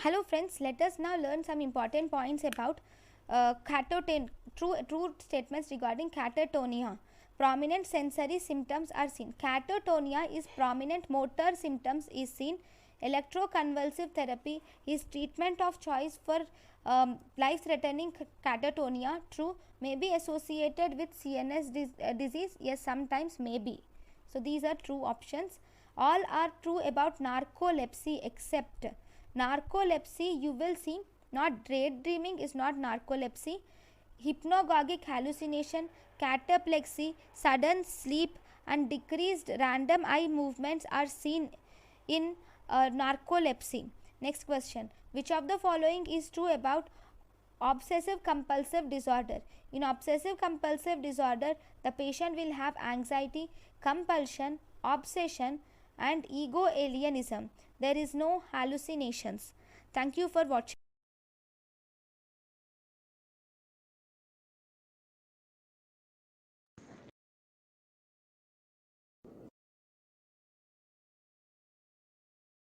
Hello friends, let us now learn some important points about true statements regarding catatonia. Prominent sensory symptoms are seen. Catatonia is prominent motor symptoms is seen. Electroconvulsive therapy is treatment of choice for life-threatening catatonia. True, may be associated with CNS disease. Yes, sometimes may be. So these are true options. All are true about narcolepsy except narcolepsy. You will see, not daydreaming is not narcolepsy. Hypnagogic hallucination, cataplexy, sudden sleep and decreased random eye movements are seen in narcolepsy. Next question, which of the following is true about obsessive compulsive disorder? In obsessive compulsive disorder, the patient will have anxiety, compulsion, obsession and ego alienism. There is no hallucinations. Thank you for watching.